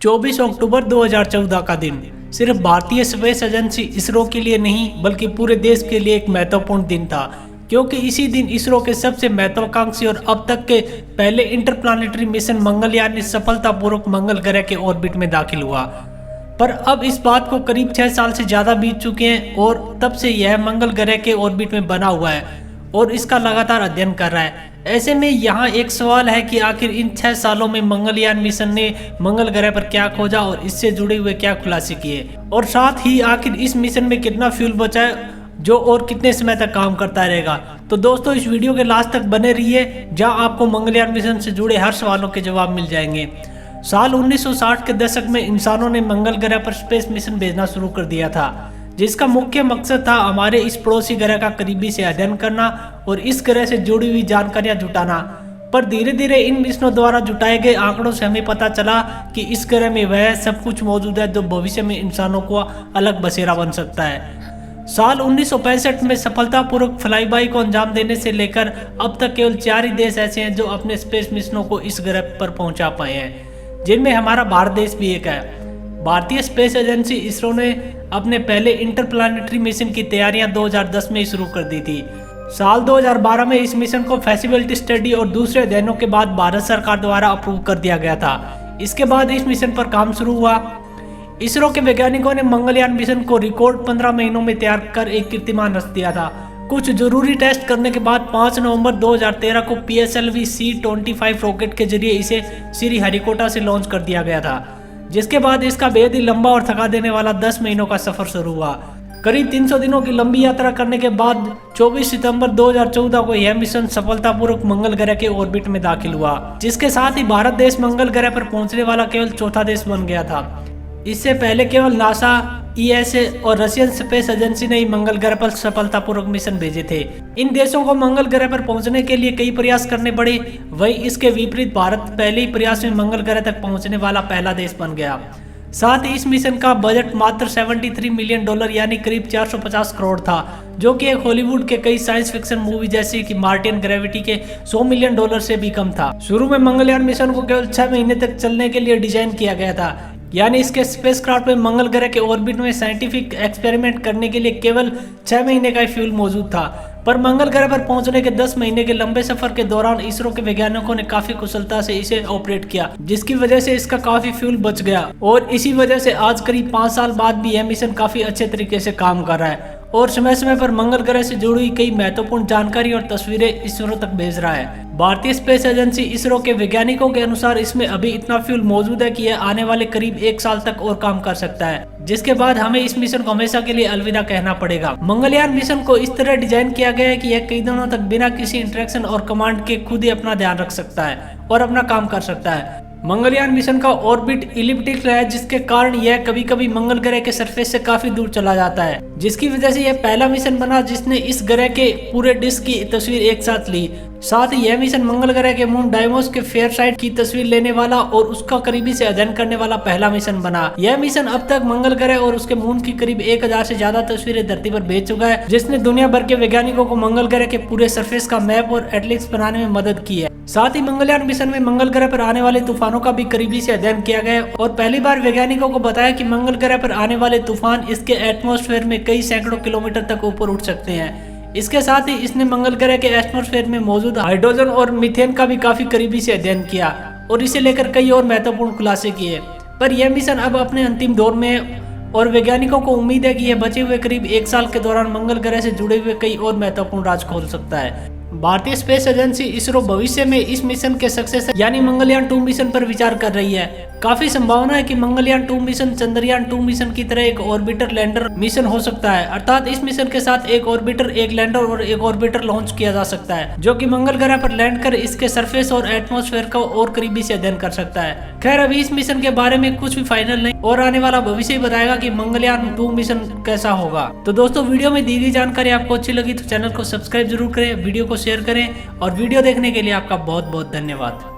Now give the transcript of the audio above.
24 अक्टूबर 2014 का दिन सिर्फ भारतीय स्पेस एजेंसी इसरो के लिए नहीं बल्कि पूरे देश के लिए एक महत्वपूर्ण दिन था, क्योंकि इसी दिन इसरो के सबसे महत्वाकांक्षी और अब तक के पहले इंटरप्लानिटरी मिशन मंगलयान सफलतापूर्वक मंगल ग्रह के ऑर्बिट में दाखिल हुआ। पर अब इस बात को करीब 6 साल से ज्यादा बीत चुके हैं और तब से यह मंगल ग्रह के ऑर्बिट में बना हुआ है और इसका लगातार अध्ययन कर रहा है। ऐसे में यहाँ एक सवाल है कि आखिर इन 6 सालों में मंगलयान मिशन ने मंगल ग्रह पर क्या खोजा और इससे जुड़े हुए क्या खुलासे किए, और साथ ही आखिर इस मिशन में कितना फ्यूल बचा है जो और कितने समय तक काम करता रहेगा। तो दोस्तों इस वीडियो के लास्ट तक बने रहिए, जहां आपको मंगलयान मिशन से जुड़े हर सवालों के जवाब मिल जाएंगे। साल 1960 के दशक में इंसानों ने मंगल ग्रह पर स्पेस मिशन भेजना शुरू कर दिया था, जिसका मुख्य मकसद था हमारे इस पड़ोसी ग्रह का करीबी से अध्ययन करना और इस ग्रह से जुड़ी हुई जानकारियां जुटाना। पर धीरे धीरे इन मिशनों द्वारा जुटाए गए आंकड़ों से हमें पता चला कि इस ग्रह में वह सब कुछ मौजूद है जो भविष्य में इंसानों को अलग बसेरा बन सकता है। साल 1965 में सफलतापूर्वक फ्लाईबाई को अंजाम देने से लेकर अब तक केवल 4 ही देश ऐसे हैं जो अपने स्पेस मिशनों को इस ग्रह पर पहुंचा पाए हैं, जिनमें हमारा भारत देश भी एक है। भारतीय स्पेस एजेंसी इसरो ने अपने पहले इंटरप्लानिटरी मिशन की तैयारियां 2010 में शुरू कर दी थी। साल 2012 में इस मिशन को फैसिबिलिटी स्टडी और दूसरे अध्ययनों के बाद भारत सरकार द्वारा अप्रूव कर दिया गया था। इसके बाद इस मिशन पर काम शुरू हुआ। इसरो के वैज्ञानिकों ने मंगलयान मिशन को रिकॉर्ड 15 महीनों में तैयार कर एक कीर्तिमान रच दिया था। कुछ जरूरी टेस्ट करने के बाद 5 नवंबर 2013 को PSLV C-25 रॉकेट के जरिए इसे श्रीहरिकोटा से लॉन्च कर दिया गया था, जिसके बाद इसका बेहद ही लंबा और थका देने वाला 10 महीनों का सफर शुरू हुआ। करीब 300 दिनों की लंबी यात्रा करने के बाद 24 सितंबर 2014 को यह मिशन सफलतापूर्वक मंगल ग्रह के ऑर्बिट में दाखिल हुआ, जिसके साथ ही भारत देश मंगल ग्रह पर पहुंचने वाला केवल चौथा देश बन गया था। इससे पहले केवल नासा, ESA और रशियन स्पेस एजेंसी ने ही मंगल ग्रह पर सफलतापूर्वक मिशन भेजे थे। इन देशों को मंगल ग्रह पर पहुंचने के लिए कई प्रयास करने पड़े, वहीं इसके विपरीत भारत पहले ही प्रयास में मंगल ग्रह तक पहुंचने वाला पहला देश बन गया। साथ ही इस मिशन का बजट मात्र $73 मिलियन यानी करीब 450 करोड़ था, जो कि एक हॉलीवुड के कई साइंस फिक्शन मूवी जैसे कि मार्टियन ग्रेविटी के $100 मिलियन से भी कम था। शुरू में मंगलयान मिशन को केवल 6 महीने तक चलने के लिए डिजाइन किया गया था, यानी इसके स्पेसक्राफ्ट में मंगल ग्रह के ऑर्बिट में साइंटिफिक एक्सपेरिमेंट करने के लिए केवल 6 महीने का फ्यूल मौजूद था। पर मंगल ग्रह पर पहुंचने के 10 महीने के लंबे सफर के दौरान इसरो के वैज्ञानिकों ने काफी कुशलता से इसे ऑपरेट किया, जिसकी वजह से इसका काफी फ्यूल बच गया और इसी वजह से आज करीब 5 साल बाद भी यह मिशन काफी अच्छे तरीके से काम कर रहा है और समय समय पर मंगल ग्रह से जुड़ी कई महत्वपूर्ण जानकारी और तस्वीरें इसरो तक भेज रहा है। भारतीय स्पेस एजेंसी इसरो के वैज्ञानिकों के अनुसार इसमें अभी इतना फ्यूल मौजूद है कि यह आने वाले करीब 1 साल तक और काम कर सकता है, जिसके बाद हमें इस मिशन को हमेशा के लिए अलविदा कहना पड़ेगा। मंगलयान मिशन को इस तरह डिजाइन किया गया है कि यह कई दिनों तक बिना किसी इंटरेक्शन और कमांड के खुद ही अपना ध्यान रख सकता है और अपना काम कर सकता है। मंगलयान मिशन का ऑर्बिट इलिप्टिकल है, जिसके कारण यह कभी कभी मंगल ग्रह के सरफेस से काफी दूर चला जाता है, जिसकी वजह से यह पहला मिशन बना जिसने इस ग्रह के पूरे डिस्क की तस्वीर एक साथ ली। साथ ही यह मिशन मंगल ग्रह के मून डाइमोस के फेयर साइड की तस्वीर लेने वाला और उसका करीबी से अध्ययन करने वाला पहला मिशन बना। यह मिशन अब तक मंगल ग्रह और उसके मून की करीब 1000 से ज्यादा तस्वीरें धरती पर भेज चुका है, जिसने दुनिया भर के वैज्ञानिकों को मंगल ग्रह के पूरे सरफेस का मैप और एटलस बनाने में मदद की है। साथ ही मंगलयान मिशन में मंगल ग्रह पर आने वाले तूफानों का भी करीबी से अध्ययन किया गया और पहली बार वैज्ञानिकों को बताया कि मंगल ग्रह पर आने वाले तूफान इसके एटमॉस्फेयर में कई सैकड़ों किलोमीटर तक ऊपर उठ सकते हैं। इसके साथ ही इसने मंगल ग्रह के एटमॉस्फेयर में मौजूद हाइड्रोजन और मीथेन का भी काफी करीबी से अध्ययन किया और इसे लेकर कई और महत्वपूर्ण खुलासे किए। पर यह मिशन अब अपने अंतिम दौर में है और वैज्ञानिकों को उम्मीद है कि यह बचे हुए करीब 1 साल के दौरान मंगल ग्रह से जुड़े हुए कई और महत्वपूर्ण राज खोल सकता है। भारतीय स्पेस एजेंसी इसरो भविष्य में इस मिशन के सक्सेसर यानी मंगलयान 2 मिशन पर विचार कर रही है। काफी संभावना है कि मंगलयान 2 मिशन चंद्रयान 2 मिशन की तरह एक ऑर्बिटर लैंडर मिशन हो सकता है, अर्थात इस मिशन के साथ एक ऑर्बिटर, एक लैंडर और एक ऑर्बिटर लॉन्च किया जा सकता है, जो कि मंगल ग्रह पर लैंड कर इसके सरफेस और एटमॉस्फेयर का और करीबी से अध्ययन कर सकता है। खैर अभी इस मिशन के बारे में कुछ भी फाइनल नहीं और आने वाला भविष्य ही बताएगा कि मंगलयान 2 मिशन कैसा होगा। तो दोस्तों वीडियो में दी गई जानकारी आपको अच्छी लगी तो चैनल को सब्सक्राइब जरूर करें, वीडियो को शेयर करें और वीडियो देखने के लिए आपका बहुत बहुत धन्यवाद।